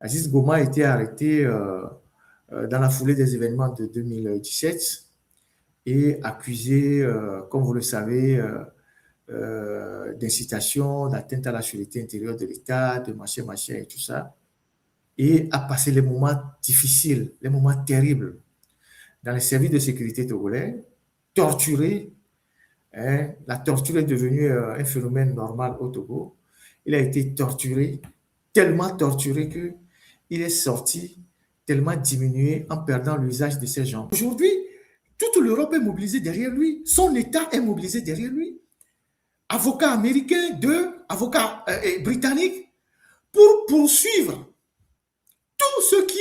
Aziz Goma a été arrêté dans la foulée des événements de 2017 et accusé, comme vous le savez, d'incitation, d'atteinte à la sécurité intérieure de l'État, de machin, machin et tout ça, et a passé les moments difficiles, les moments terribles dans les services de sécurité togolais, torturé. Hein, la torture est devenue un phénomène normal au Togo. Il a été torturé, tellement torturé qu'il est sorti tellement diminué en perdant l'usage de ses jambes. Aujourd'hui, toute l'Europe est mobilisée derrière lui. Son État est mobilisé derrière lui. Avocats américains, avocats britanniques, pour poursuivre tous ceux qui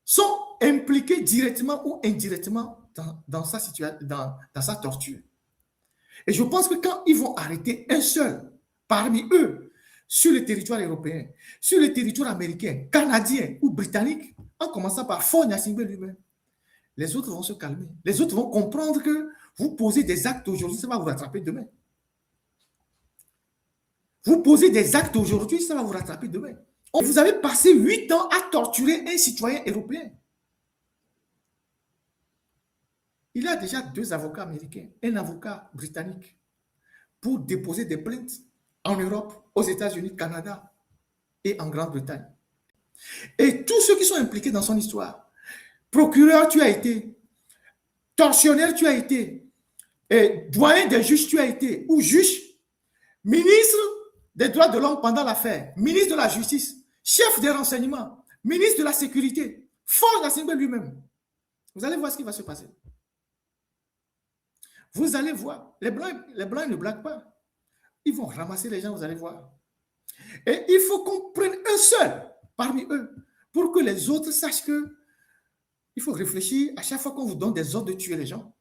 sont impliqués directement ou indirectement dans sa situation, dans sa torture. Et je pense que quand ils vont arrêter un seul parmi eux sur le territoire européen, sur le territoire américain, canadien ou britannique, en commençant par Faure Gnassingbé lui-même, les autres vont se calmer. Les autres vont comprendre que vous posez des actes aujourd'hui, ça va vous rattraper demain. Vous posez des actes aujourd'hui, ça va vous rattraper demain. Vous avez passé 8 ans à torturer un citoyen européen. Il a déjà 2 avocats américains, un avocat britannique, pour déposer des plaintes en Europe, aux États-Unis, Canada et en Grande-Bretagne. Et tous ceux qui sont impliqués dans son histoire, procureur, tu as été, tortionnaire, tu as été, et doyen des juges, tu as été, ou juge, ministre des droits de l'homme pendant l'affaire, ministre de la justice, chef des renseignements, ministre de la sécurité, Faure Gnassingbé lui-même. Vous allez voir ce qui va se passer. Vous allez voir, les Blancs ne blaguent pas. Ils vont ramasser les gens, vous allez voir. Et il faut qu'on prenne un seul parmi eux pour que les autres sachent que il faut réfléchir à chaque fois qu'on vous donne des ordres de tuer les gens.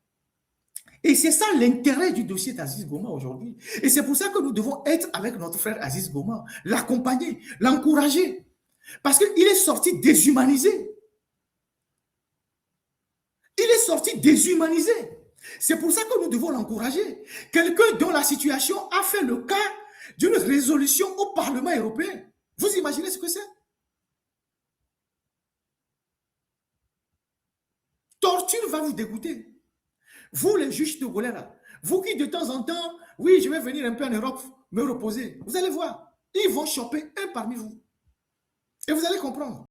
Et c'est ça l'intérêt du dossier d'Aziz Goma aujourd'hui. Et c'est pour ça que nous devons être avec notre frère Aziz Goma, l'accompagner, l'encourager. Parce qu'il est sorti déshumanisé. Il est sorti déshumanisé. C'est pour ça que nous devons l'encourager. Quelqu'un dont la situation a fait le cas d'une résolution au Parlement européen. Vous imaginez ce que c'est? Torture va vous dégoûter. Vous, les juges togolais, là, vous qui de temps en temps, oui, je vais venir un peu en Europe me reposer. Vous allez voir, ils vont choper un parmi vous. Et vous allez comprendre.